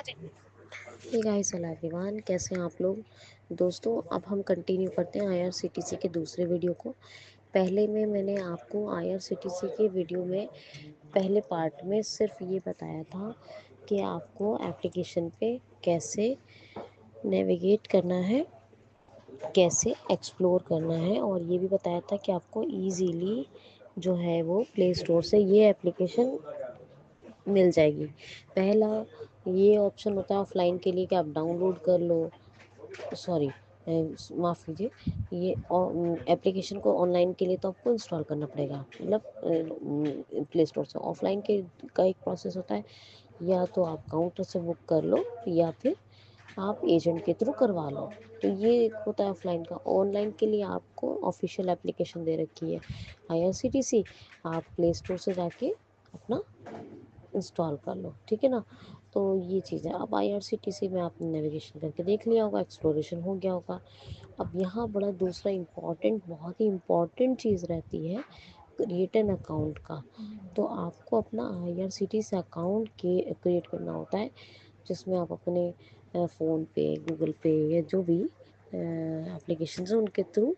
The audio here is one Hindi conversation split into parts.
हे गाइस, हेलो एवरीवन, कैसे हैं आप लोग। दोस्तों, अब हम कंटिन्यू करते हैं आईआरसीटीसी के दूसरे वीडियो को। पहले में मैंने आपको आईआरसीटीसी के वीडियो में पहले पार्ट में सिर्फ ये बताया था कि आपको एप्लीकेशन पे कैसे नेविगेट करना है, कैसे एक्सप्लोर करना है, और ये भी बताया था कि आपको इजीली जो है वो प्ले स्टोर से ये एप्लीकेशन मिल जाएगी। पहला ये ऑप्शन होता है ऑफलाइन के लिए कि आप डाउनलोड कर लो, सॉरी, माफ़ कीजिए, ये एप्लीकेशन को ऑनलाइन के लिए तो आपको इंस्टॉल करना पड़ेगा, मतलब प्ले स्टोर से। ऑफलाइन के का एक प्रोसेस होता है, या तो आप काउंटर से बुक कर लो या फिर आप एजेंट के थ्रू करवा लो। तो ये एक होता है ऑफलाइन का। ऑनलाइन के लिए आपको ऑफिशियल एप्लीकेशन दे रखी है आईआरसीटीसी, आप प्ले स्टोर से जाके अपना इंस्टॉल कर लो, ठीक है ना। तो ये चीज़ है। अब आईआरसीटीसी में आपने नेविगेशन करके देख लिया होगा, एक्सप्लोरेशन हो गया होगा। अब यहाँ बड़ा दूसरा इम्पॉर्टेंट, बहुत ही इम्पॉर्टेंट चीज़ रहती है क्रिएट एन अकाउंट का। तो आपको अपना आईआरसीटीसी अकाउंट के क्रिएट करना होता है, जिसमें आप अपने फ़ोन पे, गूगल पे या जो भी एप्लीकेशन है उनके थ्रू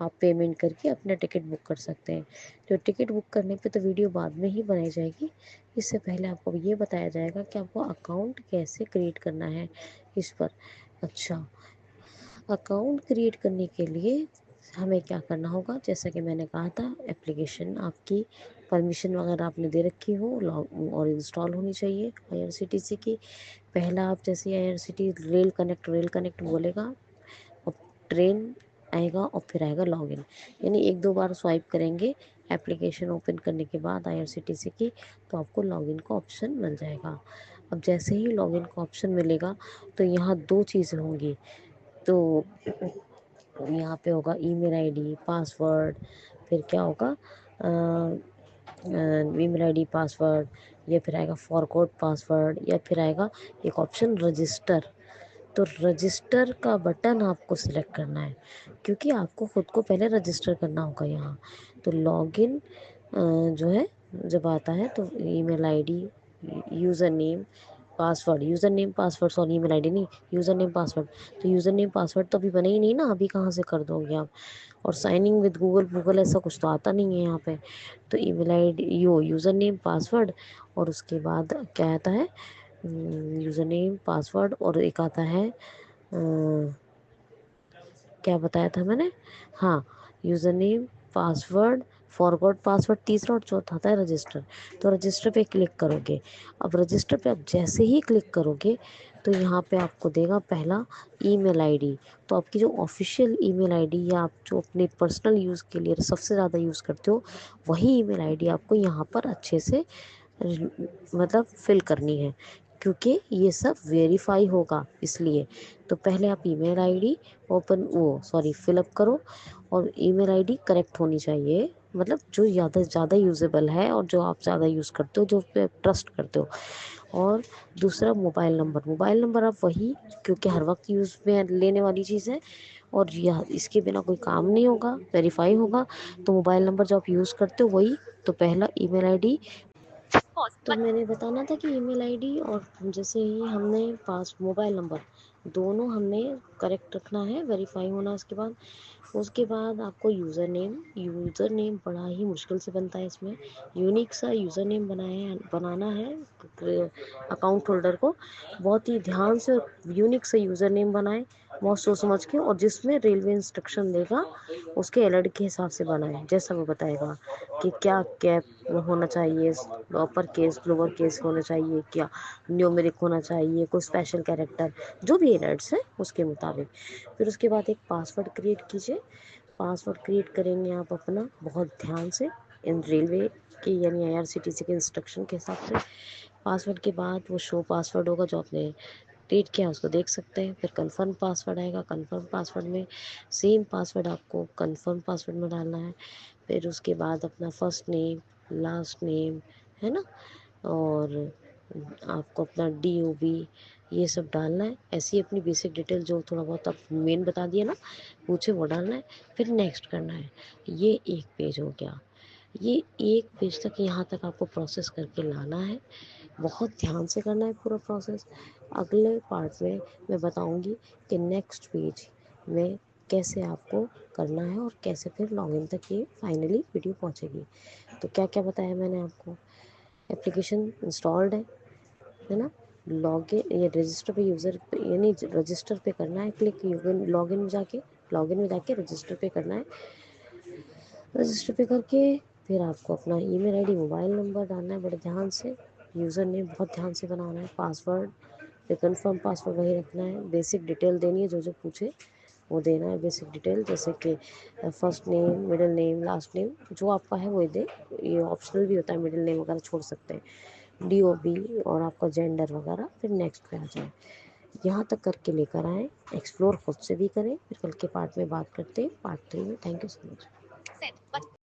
आप पेमेंट करके अपना टिकट बुक कर सकते हैं। तो टिकट बुक करने पे तो वीडियो बाद में ही बनाई जाएगी, इससे पहले आपको ये बताया जाएगा कि आपको अकाउंट कैसे क्रिएट करना है इस पर। अच्छा, अकाउंट क्रिएट करने के लिए हमें क्या करना होगा, जैसा कि मैंने कहा था, एप्लीकेशन आपकी परमिशन वगैरह आपने दे रखी हो, लॉग और इंस्टॉल होनी चाहिए आईआरसीटीसी की। पहला आप जैसे आईआरसीटी रेल कनेक्ट बोलेगा और ट्रेन आएगा और फिर आएगा लॉगिन, यानी एक दो बार स्वाइप करेंगे एप्लीकेशन ओपन करने के बाद आईआरसीटीसी की, तो आपको लॉगिन का ऑप्शन मिल जाएगा। अब जैसे ही लॉगिन का ऑप्शन मिलेगा तो यहाँ दो चीज़ें होंगी। तो यहाँ पे होगा ईमेल आईडी, पासवर्ड, फिर क्या होगा, ईमेल आईडी, पासवर्ड, या फिर आएगा फॉरगॉट पासवर्ड, या फिर आएगा एक ऑप्शन रजिस्टर। तो रजिस्टर का बटन आपको सिलेक्ट करना है, क्योंकि आपको खुद को पहले रजिस्टर करना होगा यहाँ। तो लॉगिन जो है जब आता है तो email ID, user name, password, user name password, sorry email ID नहीं, यूज़र नेम पासवर्ड। तो यूज़र नेम पासवर्ड तो अभी बना ही नहीं ना, अभी कहाँ से कर दोगे आप। और साइनिंग विद गूगल गूगल ऐसा कुछ तो आता नहीं है यहाँ पे। तो email ID, user name password, और उसके बाद क्या आता है, यूज़र नेम पासवर्ड, और एक आता है क्या बताया था मैंने, हाँ, user name, password, forgot password तीसरा, और चौथा आता है रजिस्टर। तो रजिस्टर पे क्लिक करोगे। अब रजिस्टर पे आप जैसे ही क्लिक करोगे तो यहाँ पे आपको देगा पहला ईमेल आईडी। तो आपकी जो ऑफिशियल ईमेल आईडी, या आप जो अपने पर्सनल यूज़ के लिए सबसे ज़्यादा यूज़ करते हो, वही ईमेल आईडी आपको यहाँ पर अच्छे से मतलब फिल करनी है, क्योंकि ये सब वेरीफाई होगा इसलिए। तो पहले आप ईमेल आईडी फिलअप करो, और ईमेल आईडी करेक्ट होनी चाहिए, मतलब जो ज़्यादा से ज़्यादा यूजेबल है और जो आप ज़्यादा यूज़ करते हो, जो पे ट्रस्ट करते हो। और दूसरा मोबाइल नंबर आप वही, क्योंकि हर वक्त यूज़ में लेने वाली चीज़ है, और यह इसके बिना कोई काम नहीं होगा, वेरीफाई होगा। तो मोबाइल नंबर जो आप यूज़ करते हो वही। तो पहला ईमेल आईडी, तो मैंने बताना था कि ईमेल आईडी, और जैसे ही हमने पास मोबाइल नंबर दोनों हमने करेक्ट रखना है, वेरीफाई होना उसके बाद आपको यूज़र नेम बड़ा ही मुश्किल से बनता है इसमें। यूनिक सा यूज़र नेम बनाना है अकाउंट होल्डर को। बहुत ही ध्यान से यूनिक सा यूज़र नेम बनाए, बहुत सोच समझ के, और जिसमें रेलवे इंस्ट्रक्शन देगा उसके अलर्ट के हिसाब से बनाए, जैसा वो बताएगा कि क्या कैप होना चाहिए, अपर केस लोअर केस होना चाहिए, क्या न्यूमेरिक होना चाहिए, कोई स्पेशल कैरेक्टर, जो भी अलर्ट्स है उसके मुताबिक। फिर उसके बाद एक पासवर्ड क्रिएट कीजिए। पासवर्ड क्रिएट करेंगे आप अपना बहुत ध्यान से, इन रेलवे के यानी आईआरसीटीसी के इंस्ट्रक्शन के हिसाब से। पासवर्ड के बाद वो शो पासवर्ड होगा जो आपने क्रिएट किया, उसको देख सकते हैं। फिर कंफर्म पासवर्ड आएगा, कंफर्म पासवर्ड में सेम पासवर्ड आपको कंफर्म पासवर्ड में डालना है। फिर उसके बाद अपना फर्स्ट नेम, लास्ट नेम, है ना, और आपको अपना DOB ये सब डालना है। ऐसी अपनी बेसिक डिटेल जो थोड़ा बहुत आप मेन बता दिया ना, पूछे वो डालना है। फिर नेक्स्ट करना है। ये एक पेज हो गया। ये एक पेज तक यहाँ तक आपको प्रोसेस करके लाना है। बहुत ध्यान से करना है पूरा प्रोसेस। अगले पार्ट में मैं बताऊंगी कि नेक्स्ट पेज में कैसे आपको करना है और कैसे फिर लॉगिन तक ये फाइनली वीडियो पहुंचेगी। तो क्या क्या बताया मैंने आपको। एप्लीकेशन इंस्टॉल्ड है ना। लॉगिन ये रजिस्टर पे यूज़र यानी रजिस्टर पे करना है क्लिक। लॉगिन में जाके रजिस्टर पे करना है। रजिस्टर पे करके फिर आपको अपना ईमेल आईडी मोबाइल नंबर डालना है बड़े ध्यान से। यूज़र नेम बहुत ध्यान से बनाना है। पासवर्ड फिर कन्फर्म पासवर्ड वही रखना है। बेसिक डिटेल देनी है, जो जो पूछे वो देना है। बेसिक डिटेल जैसे कि first name, middle name, last name, जो आपका है वही दे। ये ऑप्शनल भी होता है, मिडिल नेम वगैरह छोड़ सकते हैं। DOB और आपका जेंडर वगैरह। फिर नेक्स्ट पे आ जाए। यहाँ तक करके लेकर आएँ। एक्सप्लोर खुद से भी करें। फिर कल के पार्ट में बात करते हैं, पार्ट 3 में। Thank you so much.